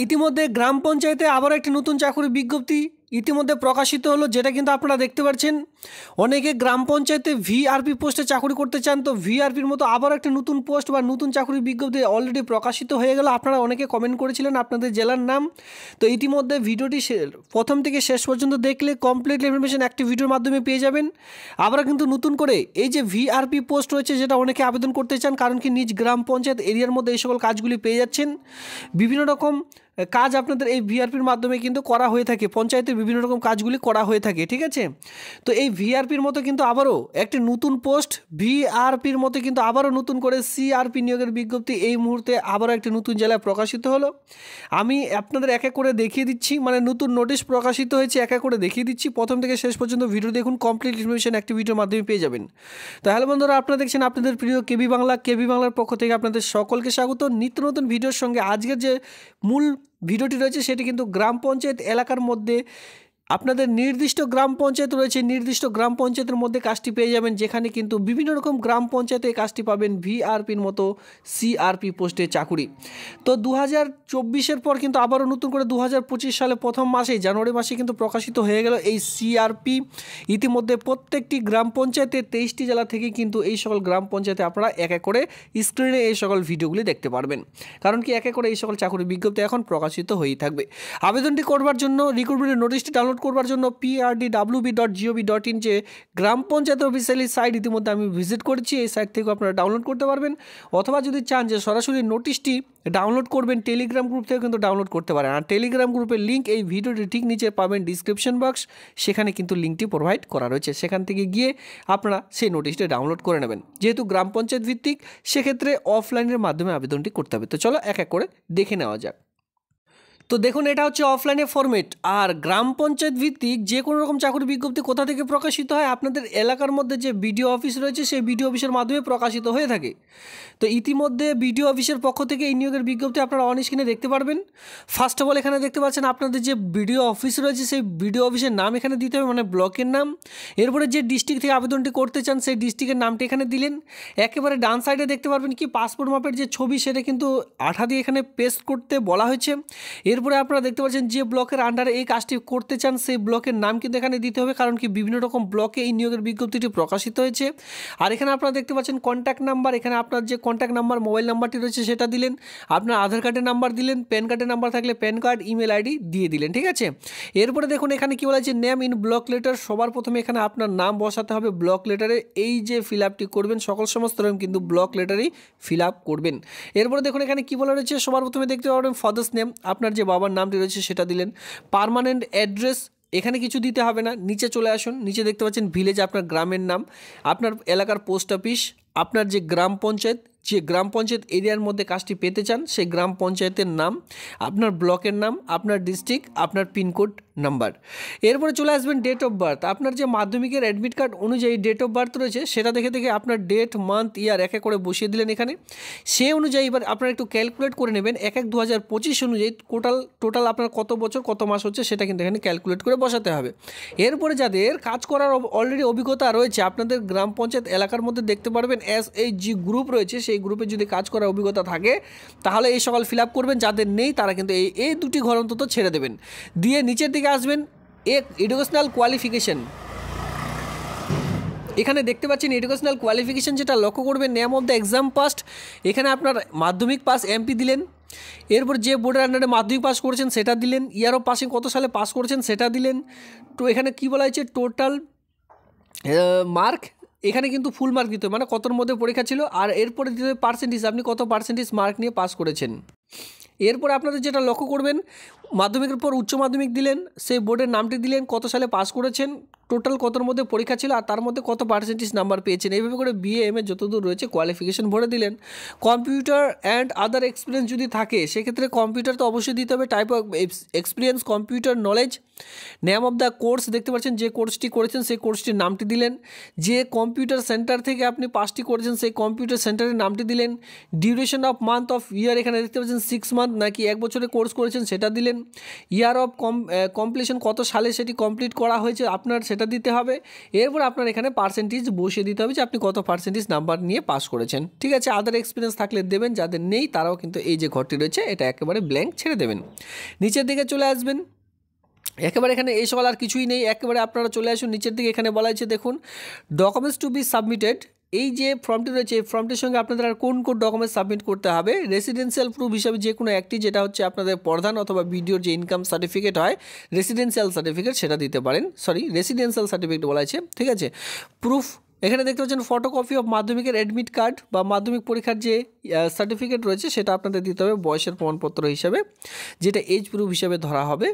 ইতিমধ্যে গ্রাম পঞ্চায়েতে আবার একটি নতুন চাকরির বিজ্ঞপ্তি ইতিমধ্যে প্রকাশিত হলো, যেটা কিন্তু আপনারা দেখতে পাচ্ছেন। অনেকে গ্রাম পঞ্চায়েতে ভিআরপি পোস্টে চাকরি করতে চান, তো ভিআরপির মতো আবার একটা নতুন পোস্ট বা নতুন চাকরির বিজ্ঞপ্তি অলরেডি প্রকাশিত হয়ে গেল। আপনারা অনেকে কমেন্ট করেছিলেন আপনাদের জেলার নাম। তো ইতিমধ্যে ভিডিওটি প্রথম থেকে শেষ পর্যন্ত দেখলে কমপ্লিট ইনফরমেশন একটি ভিডিওর মাধ্যমে পেয়ে যাবেন। আবার কিন্তু নতুন করে এই যে ভিআরপি পোস্ট রয়েছে, যেটা অনেকে আবেদন করতে চান, কারণ কি নিজ গ্রাম পঞ্চায়েত এরিয়ার মধ্যে এই সকল কাজগুলি পেয়ে যাচ্ছেন। বিভিন্ন রকম কাজ আপনাদের এই ভিআরপির মাধ্যমে কিন্তু করা হয়ে থাকে, পঞ্চায়েতের বিভিন্ন রকম কাজগুলি করা হয়ে থাকে, ঠিক আছে। তো এই ভিআরপির মতো কিন্তু আবারও একটি নতুন পোস্ট, ভিআরপির মতো কিন্তু আবারও নতুন করে সিআরপি নিয়োগের বিজ্ঞপ্তি এই মুহূর্তে আবারও একটি নতুন জেলায় প্রকাশিত হলো। আমি আপনাদের এক এক করে দেখিয়ে দিচ্ছি, মানে নতুন নোটিশ প্রকাশিত হয়েছে, এক এক করে দেখিয়ে দিচ্ছি। প্রথম থেকে শেষ পর্যন্ত ভিডিও দেখুন, কমপ্লিট ইনফরমেশন একটি ভিডিওর মাধ্যমে পেয়ে যাবেন। তো হ্যালো বন্ধুরা, আপনারা দেখছেন আপনাদের প্রিয় কেবি বাংলা। কেবি বাংলার পক্ষ থেকে আপনাদের সকলকে স্বাগত। নিত্য নতুন ভিডিওর সঙ্গে আজকের যে মূল ভিডিওটি রয়েছে সেটি কিন্তু গ্রাম পঞ্চায়েত এলাকার মধ্যে আপনাদের নির্দিষ্ট গ্রাম পঞ্চায়েত রয়েছে, নির্দিষ্ট গ্রাম পঞ্চায়েতের মধ্যে কাজটি পেয়ে যাবেন, যেখানে কিন্তু বিভিন্ন রকম গ্রাম পঞ্চায়েতে কাজটি পাবেন ভিআরপির মতো সিআরপি পোস্টে চাকুরি। তো 2024-এর পর কিন্তু আবারও নতুন করে 2025 সালে প্রথম মাসেই জানুয়ারি মাসে কিন্তু প্রকাশিত হয়ে গেল এই সিআরপি। ইতিমধ্যে প্রত্যেকটি গ্রাম পঞ্চায়েতে 23টি জেলা থেকে কিন্তু এই সকল গ্রাম পঞ্চায়েতে আপনারা এক এক করে স্ক্রিনে এই সকল ভিডিওগুলি দেখতে পারবেন, কারণ কি এক এক করে এই সকল চাকুরির বিজ্ঞপ্তি এখন প্রকাশিত হয়েই থাকবে। আবেদনটি করবার জন্য, রিক্রুটমেন্টের নোটিশটি ডাউনলোড করবার জন্য prdwb.gov.in যে গ্রাম পঞ্চায়েত অফিসিয়ালি সাইট ইতিমধ্যে আমি ভিজিট করেছি, এই সাইট থেকে আপনারা ডাউনলোড করতে পারবেন। অথবা যদি চান যে সরাসরি নোটিশটি ডাউনলোড করবেন, টেলিগ্রাম গ্রুপ থেকে কিন্তু ডাউনলোড করতে পারেন। আর টেলিগ্রাম গ্রুপের লিঙ্ক এই ভিডিওটি ঠিক নিচে পাবেন ডিসক্রিপশন বক্স, সেখানে কিন্তু লিঙ্কটি প্রোভাইড করা রয়েছে, সেখান থেকে গিয়ে আপনারা সেই নোটিশটি ডাউনলোড করে নেবেন। যেহেতু গ্রাম পঞ্চায়েত ভিত্তিক, সেক্ষেত্রে অফলাইনের মাধ্যমে আবেদনটি করতে হবে। তো চলো এক এক করে দেখে নেওয়া যাক। তো দেখুন, এটা হচ্ছে অফলাইনে ফরম্যাট। আর গ্রাম পঞ্চায়েত ভিত্তিক যে কোনো রকম চাকরির বিজ্ঞপ্তি কোথা থেকে প্রকাশিত হয়, আপনাদের এলাকার মধ্যে যে বিডিও অফিস রয়েছে সেই বিডিও অফিসের মাধ্যমে প্রকাশিত হয়ে থাকে। তো ইতিমধ্যে বিডিও অফিসের পক্ষ থেকে এই নিয়োগের বিজ্ঞপ্তি আপনারা অন স্ক্রিনে দেখতে পারবেন। ফার্স্ট অফ অল এখানে দেখতে পাচ্ছেন আপনাদের যে বিডিও অফিস রয়েছে সেই বিডিও অফিসের নাম এখানে দিতে হবে, মানে ব্লকের নাম। এরপরে যে ডিস্ট্রিক্ট থেকে আবেদনটি করতে চান সেই ডিস্ট্রিক্টের নামটি এখানে দিলেন। একেবারে ডান সাইডে দেখতে পারবেন কি পাসপোর্ট মাপের যে ছবি, সেটা কিন্তু আঠা দিয়ে এখানে পেস্ট করতে বলা হয়েছে। এরপরে আপনারা দেখতে পাচ্ছেন যে ব্লকের আন্ডারে এই কাজটি করতে চান সেই ব্লকের নাম কিন্তু এখানে দিতে হবে, কারণ কি বিভিন্ন রকম ব্লকে এই নিয়োগের বিজ্ঞপ্তিটি প্রকাশিত হয়েছে। আর এখানে আপনারা দেখতে পাচ্ছেন কন্ট্যাক্ট নাম্বার, এখানে আপনার যে কন্ট্যাক্ট নাম্বার, মোবাইল নাম্বারটি রয়েছে সেটা দিলেন, আপনার আধার কার্ডের নাম্বার দিলেন, প্যান কার্ডের নাম্বার থাকলে প্যান কার্ড, ইমেল আইডি দিয়ে দিলেন, ঠিক আছে। এরপরে দেখুন এখানে কি বলা হয়েছে, নেম ইন ব্লক লেটার। সবার প্রথমে এখানে আপনার নাম বসাতে হবে ব্লক লেটারে। এই যে ফিল আপটি করবেন সমস্ত রকম কিন্তু ব্লক লেটারেই ফিল আপ করবেন। এরপরে দেখুন এখানে কি বলা রয়েছে, সবার প্রথমে দেখতে পাবেন ফাদার্স নেম, আপনার যে বাবার নামটি রয়েছে সেটা দিলেন। পার্মানেন্ট অ্যাড্রেস এখানে কিছু দিতে হবে না, নিচে চলে আসুন। নিচে দেখতে পাচ্ছেন ভিলেজ, আপনার গ্রামের নাম, আপনার এলাকার পোস্ট অফিস, আপনার যে গ্রাম পঞ্চায়েত এরিয়ার মধ্যে কাজটি পেতে চান সেই গ্রাম পঞ্চায়েতের নাম, আপনার ব্লকের নাম, আপনার ডিস্ট্রিক্ট, আপনার পিনকোড নাম্বার। এরপরে চলে আসবেন ডেট অফ বার্থ। আপনার যে মাধ্যমিকের অ্যাডমিট কার্ড অনুযায়ী ডেট অফ বার্থ রয়েছে সেটা দেখে আপনার ডেট, মান্থ, ইয়ার এক এক করে বসিয়ে দিলেন এখানে। সেই অনুযায়ী এবার আপনারা একটু ক্যালকুলেট করে নেবেন 1/1/2025 অনুযায়ী টোটাল আপনার কত বছর কত মাস হচ্ছে সেটা কিন্তু এখানে ক্যালকুলেট করে বসাতে হবে। এরপরে যাদের কাজ করার অলরেডি অভিজ্ঞতা রয়েছে আপনাদের গ্রাম পঞ্চায়েত এলাকার মধ্যে দেখতে পারবেন SHG গ্রুপ রয়েছে, সেই গ্রুপে যদি কাজ করার অভিজ্ঞতা থাকে তাহলে এই সকল ফিল আপ করবেন। যাদের নেই তারা কিন্তু এই দুটি ঘর অন্তত ছেড়ে দেবেন। দিয়ে নিচের দিকে আসবেন, এডুকেশনাল কোয়ালিফিকেশন। এখানে দেখতে পাচ্ছেন এডুকেশনাল কোয়ালিফিকেশন, যেটা লক্ষ্য করবেন name of the exam past. এখানে আপনার মাধ্যমিক পাস MP দিলেন। এরপর যে বোর্ডের আন্ডারে মাধ্যমিক পাস করেছেন সেটা দিলেন। ইয়ার অফ পাসিং কত সালে পাস করেছেন সেটা দিলেন। তো এখানে কি বলা হয়েছে, টোটাল মার্ক এখানে কিন্তু ফুল মার্ক দিতে হবে, মানে কতর মধ্যে পরীক্ষা ছিল। আর এরপরে দিতে হবে পার্সেন্টেজ, আপনি কত পার্সেন্টেজ মার্ক নিয়ে পাস করেছেন। এরপরে আপনাদের যেটা লক্ষ্য করবেন, মাধ্যমিকের পর উচ্চ মাধ্যমিক দিলেন, সেই বোর্ডের নামটি দিলেন, কত সালে পাস করেছেন, টোটাল কতর মধ্যে পরীক্ষা ছিল, আর তার মধ্যে কত পার্সেন্টেজ নাম্বার পেয়েছেন। এইভাবে করে BA MA যতদূর রয়েছে কোয়ালিফিকেশন ভরে দিলেন। কম্পিউটার অ্যান্ড আদার এক্সপিরিয়েন্স যদি থাকে সেক্ষেত্রে কম্পিউটার তো অবশ্যই দিতে হবে, type of experience, computer knowledge, name of the course দেখতে পাচ্ছেন যে কোর্সটি করেছেন সেই কোর্সটির নামটি দিলেন। যে কম্পিউটার সেন্টার থেকে আপনি পাসটি করেছেন সেই কম্পিউটার সেন্টারের নামটি দিলেন। ডিউরেশন অফ মান্থ অফ ইয়ার, এখানে দেখতে পাচ্ছেন 6 মান্থ নাকি 1 বছরের কোর্স করেছেন সেটা দিলেন। ইয়ার অফ কমপ্লিশন কত সালে সেটি কমপ্লিট করা হয়েছে আপনার সেটা দিতে হবে। এরপর আপনার এখানে পার্সেন্টেজ বসিয়ে দিতে হবে যে আপনি কত পার্সেন্টেজ নাম্বার নিয়ে পাস করেছেন। ঠিক আছে, আদার এক্সপিরিয়েন্স থাকলে দেবেন, যাদের নেই তারাও কিন্তু এই যে ঘরটি রয়েছে এটা একেবারে ব্ল্যাঙ্ক ছেড়ে দেবেন। নিচের দিকে চলে আসবেন, একেবারে এখানে এই সকল আর কিছুই নেই, একেবারে আপনারা চলে আসুন নিচের দিকে। এখানে বলা হয়েছে দেখুন ডকুমেন্টস টু বি সাবমিটেড। এই যে ফর্মটি রয়েছে এই ফর্মটির সঙ্গে আপনাদের আর কোন কোন ডকুমেন্টস সাবমিট করতে হবে, রেসিডেন্সিয়াল প্রুফ হিসাবে যে কোনো একটি, যেটা হচ্ছে আপনাদের প্রধান অথবা ভিডিওর যে ইনকাম সার্টিফিকেট হয় রেসিডেন্সিয়াল সার্টিফিকেট সেটা দিতে পারেন, রেসিডেন্সিয়াল সার্টিফিকেট বলা আছে। ঠিক আছে, প্রুফ এখানে দেখতে পাচ্ছেন ফটোকপি অফ মাধ্যমিকের অ্যাডমিট কার্ড বা মাধ্যমিক পরীক্ষার যে সার্টিফিকেট রয়েছে সেটা আপনাদের দিতে হবে বয়সের প্রমাণপত্র হিসাবে, যেটা এজ প্রুফ হিসাবে ধরা হবে।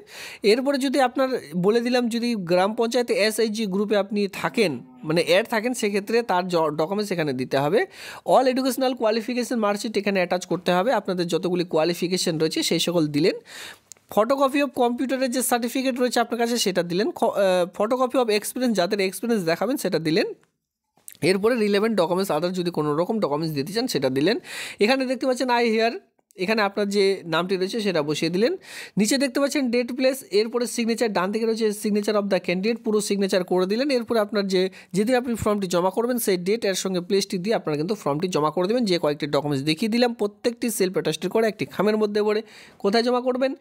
এরপরে যদি আপনার বলে দিলাম যদি গ্রাম পঞ্চায়েতে এসএইচজি গ্রুপে আপনি থাকেন মানে অ্যাড থাকেন সেক্ষেত্রে তার ডকুমেন্টস এখানে দিতে হবে। অল এডুকেশনাল কোয়ালিফিকেশন মার্কশিট এখানে অ্যাটাচ করতে হবে, আপনাদের যতগুলি কোয়ালিফিকেশন রয়েছে সেই সকল দিলেন। ফটোকপি অফ কম্পিউটারের যে সার্টিফিকেট রয়েছে আপনার কাছে সেটা দিলেন। ফটোকপি অফ এক্সপিরিয়েন্স, যাদের এক্সপিরিয়েন্স দেখাবেন সেটা দিলেন। এরপরে রিলেভেন্ট ডকুমেন্টস আদার যদি কোনো রকম ডকুমেন্টস দিতে চান সেটা দিলেন। এখানে দেখতে পাচ্ছেন আই হিয়ার, এখানে আপনার যে নামটি রয়েছে সেটা বসিয়ে দিলেন। নিচে দেখতে পাচ্ছেন ডেট প্লেস, এরপরে সিগনেচার, ডান দিকে রয়েছে সিগনেচার অফ দ্য ক্যান্ডিডেট, পুরো সিগনেচার করে দিলেন। এরপরে আপনার যেদিন আপনি ফর্মটি জমা করবেন সেই ডেট এর সঙ্গে প্লেসটি দিয়ে আপনারা কিন্তু ফর্মটি জমা করে দেবেন। যে কয়েকটি ডকুমেন্টস দেখিয়ে দিলাম প্রত্যেকটি সেলফ অ্যাটাস্টেড করে একটি খামের মধ্যে ভরে কোথায় জমা করবেন,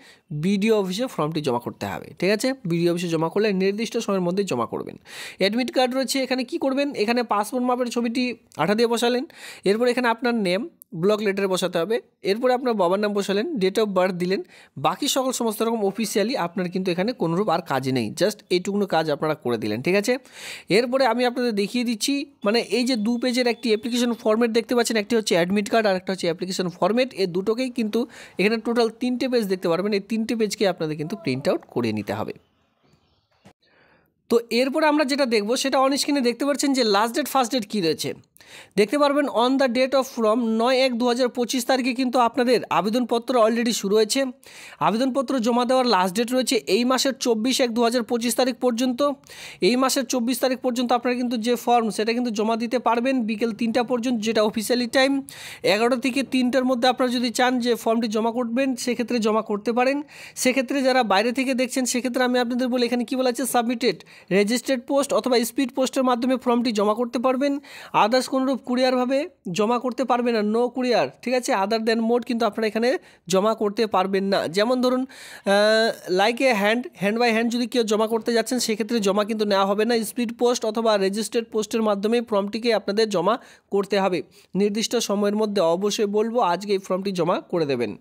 বিডিও অফিসে ফর্মটি জমা করতে হবে। ঠিক আছে, বিডিও অফিসে জমা করলে নির্দিষ্ট সময়ের মধ্যে জমা করবেন। অ্যাডমিট কার্ড রয়েছে, এখানে কি করবেন, এখানে পাসপোর্ট মাপের ছবিটি আঠা দিয়ে বসালেন। এরপর এখানে আপনার নেম ব্লক লেটারে বসাতে হবে। এরপরে আপনার বাবার নাম বসালেন, ডেট অফ বার্থ দিলেন। বাকি সকল সমস্ত রকম অফিসিয়ালি আপনার কিন্তু এখানে কোনোরূপ আর কাজ নেই, জাস্ট এইটুকুনো কাজ আপনারা করে দিলেন। ঠিক আছে, এরপরে আমি আপনাদের দেখিয়ে দিচ্ছি মানে এই যে 2 পেজের একটি অ্যাপ্লিকেশন ফর্মেট দেখতে পাচ্ছেন, একটি হচ্ছে অ্যাডমিট কার্ড আর একটা হচ্ছে অ্যাপ্লিকেশন ফর্মেট। এই দুটোকেই কিন্তু এখানে টোটাল 3টে পেজ দেখতে পারবেন, এই 3টে পেজকে আপনাদের কিন্তু প্রিন্ট আউট করে নিতে হবে। তো এরপরে আমরা যেটা দেখব সেটা অন স্ক্রিনে দেখতে পাচ্ছেন যে লাস্ট ডেট ফার্স্ট ডেট কী রয়েছে দেখতে পারবেন। On the date of form 9/1/2025 তারিখে কিন্তু আপনাদের আবেদনপত্র অলরেডি শুরু হয়েছে। আবেদনপত্র জমা দেওয়ার লাস্ট ডেট রয়েছে এই মাসের 24/1/2025 তারিখ পর্যন্ত। এই মাসের 24 তারিখ পর্যন্ত আপনারা কিন্তু যে ফর্ম সেটা কিন্তু জমা দিতে পারবেন বিকেল 3টা পর্যন্ত, যেটা অফিসিয়ালি টাইম। 11টা থেকে 3টার মধ্যে আপনারা যদি চান যে ফর্মটি জমা করবেন সেক্ষেত্রে জমা করতে পারেন। সেক্ষেত্রে যারা বাইরে থেকে দেখছেন সেক্ষেত্রে আমি আপনাদের বলি এখানে কী বলা আছে, সাবমিটেড রেজিস্টার্ড পোস্ট অথবা স্পিড পোস্টের মাধ্যমে ফর্মটি জমা করতে পারবেন। আদার্স কোনোরূপ কুরিয়ারভাবে জমা করতে পারবেন না, নো কুরিয়ার। ঠিক আছে, আদার দেন মোড কিন্তু আপনারা এখানে জমা করতে পারবেন না। যেমন ধরুন like a hand by hand যদি কেউ জমা করতে যাচ্ছেন সেক্ষেত্রে জমা কিন্তু নেওয়া হবে না। স্পিড পোস্ট অথবা রেজিস্টার্ড পোস্টের মাধ্যমে ফর্মটিকে আপনাদের জমা করতে হবে। নির্দিষ্ট সময়ের মধ্যে অবশ্যই বলবো আজকে এই ফর্মটি জমা করে দেবেন।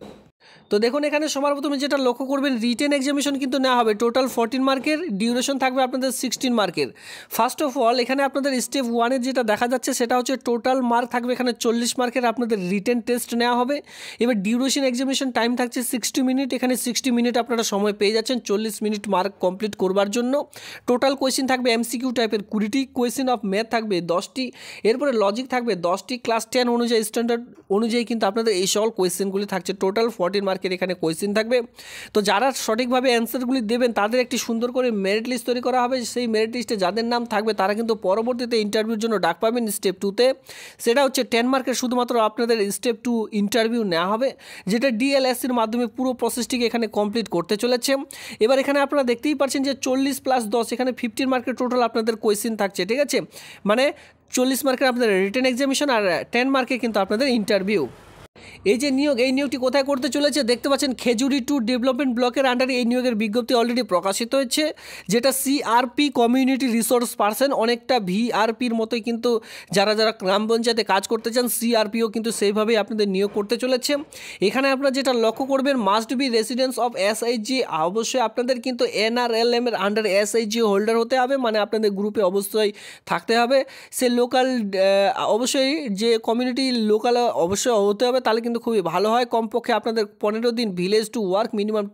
তো দেখুন এখানে সবার প্রথমে যেটা লক্ষ্য করবেন রিটেন এক্সামিনেশন কিন্তু নেওয়া হবে, টোটাল 14 মার্কের, ডিউরেশন থাকবে আপনাদের 16 মার্কের। ফার্স্ট অফ অল এখানে আপনাদের স্টেপ 1-এর যেটা দেখা যাচ্ছে সেটা হচ্ছে টোটাল মার্ক থাকবে এখানে 40 মার্কের, আপনাদের রিটেন টেস্ট নেওয়া হবে। এবার ডিউরেশন এক্সামিনেশন টাইম থাকছে 60 মিনিট, এখানে 60 মিনিট আপনারা সময় পেয়ে যাচ্ছেন 40 মিনিট মার্ক কমপ্লিট করবার জন্য। টোটাল কোয়েশ্চেন থাকবে এমসিকিউ টাইপের 20টি, কোয়েশ্চেন অফ ম্যাথ থাকবে 10টি, এরপরে লজিক থাকবে 10টি, ক্লাস 10 অনুযায়ী স্ট্যান্ডার্ড অনুযায়ী কিন্তু আপনাদের এই সকল কোয়েশ্চেনগুলি থাকছে। টোটাল 14 মার্কের এখানে কোয়েশ্চেন থাকবে। তো যারা সঠিকভাবে অ্যান্সারগুলি দেবেন তাদের একটি সুন্দর করে মেরিট লিস্ট তৈরি করা হবে। সেই মেরিট লিস্টে যাদের নাম থাকবে তারা কিন্তু পরবর্তীতে ইন্টারভিউর জন্য ডাক পাবেন স্টেপ 2-তে। সেটা হচ্ছে 10 মার্কের শুধুমাত্র আপনাদের স্টেপ 2 ইন্টারভিউ নেওয়া হবে, যেটা ডিএলএসসির মাধ্যমে পুরো প্রসেসটিকে এখানে কমপ্লিট করতে চলেছে। এবার এখানে আপনারা দেখতেই পাচ্ছেন যে 40 + 10 এখানে 15 মার্কের টোটাল আপনাদের কোয়েশ্চেন থাকছে। ঠিক আছে, মানে 40 মার্কের আপনাদের রিটেন এক্সামিনেশন আর 10 মার্কে কিন্তু আপনাদের ইন্টারভিউ। এই যে নিয়োগ, এই নিয়োগটি কোথায় করতে চলেছে দেখতে পাচ্ছেন খেজুরি 2 ডেভেলপমেন্ট ব্লকের আন্ডারে এই নিয়োগের বিজ্ঞপ্তি অলরেডি প্রকাশিত হয়েছে, যেটা সিআরপি কমিউনিটি রিসোর্স পার্সন, অনেকটা ভিআরপির মতোই কিন্তু যারা যারা গ্রাম পঞ্চায়েতে কাজ করতে চান সিআরপিও কিন্তু সেইভাবেই আপনাদের নিয়োগ করতে চলেছে। এখানে আপনারা যেটা লক্ষ্য করবেন must be residence of SIG, অবশ্যই আপনাদের কিন্তু এনআরএলএম এর আন্ডার এসআইজি হোল্ডার হতে হবে, মানে আপনাদের গ্রুপে অবশ্যই থাকতে হবে। সে লোকাল অবশ্যই যে কমিউনিটি লোকাল অবশ্যই হতে হবে, তাহলে কিন্তু খুবই ভালো হয়। কমপক্ষে আপনাদের 15 দিন ভিলেজ টু ওয়ার্ক, মিনিমাম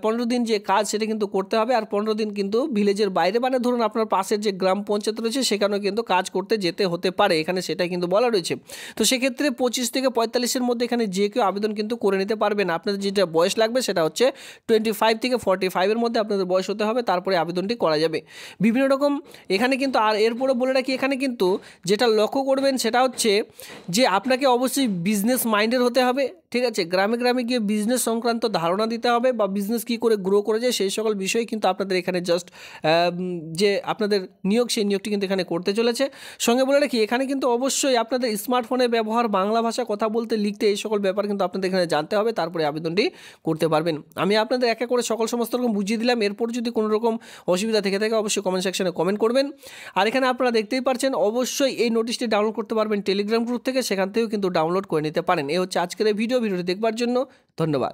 15 দিন যে কাজ সেটা কিন্তু করতে হবে, আর 15 দিন কিন্তু ভিলেজের বাইরে, মানে ধরুন আপনার পাশের যে গ্রাম পঞ্চায়েত রয়েছে সেখানেও কিন্তু কাজ করতে যেতে হতে পারে, এখানে সেটা কিন্তু বলা রয়েছে। তো সেক্ষেত্রে 25 থেকে 45-এর মধ্যে এখানে যে কেউ আবেদন কিন্তু করে নিতে পারবেন। আপনাদের যেটা বয়স লাগবে সেটা হচ্ছে 25 থেকে 45-এর মধ্যে আপনাদের বয়স হতে হবে, তারপরে আবেদনটি করা যাবে। বিভিন্ন রকম এখানে কিন্তু, আর এরপরে বলে রাখি এখানে কিন্তু যেটা লক্ষ্য করবেন সেটা হচ্ছে যে আপনাকে অবশ্যই বিজনেস মাইন্ডের হতে হবে, ঠিক আছে, গ্রামে গ্রামে গিয়ে বিজনেস সংক্রান্ত ধারণা দিতে হবে বা বিজনেস কী করে গ্রো করে যায় সেই সকল বিষয় কিন্তু আপনাদের এখানে জাস্ট যে আপনাদের নিয়োগ সেই নিয়োগটি কিন্তু এখানে করতে চলেছে। সঙ্গে বলে রাখি এখানে কিন্তু অবশ্যই আপনাদের স্মার্টফোনের ব্যবহার, বাংলা ভাষা কথা বলতে লিখতে এই সকল ব্যাপার কিন্তু আপনাদের এখানে জানতে হবে, তারপরে আবেদনটি করতে পারবেন। আমি আপনাদের একা করে সমস্ত রকম বুঝিয়ে দিলাম। এরপর যদি কোনো রকম অসুবিধা থেকে থাকে অবশ্যই কমেন্ট সেকশনে কমেন্ট করবেন। আর এখানে আপনারা দেখতেই পাচ্ছেন অবশ্যই এই নোটিশটি ডাউনলোড করতে পারবেন টেলিগ্রাম গ্রুপ থেকে, সেখান থেকেও কিন্তু ডাউনলোড করে নিতে পারেন। এই হচ্ছে আজকের এই ভিডিওটি দেখবার জন্য ধন্যবাদ।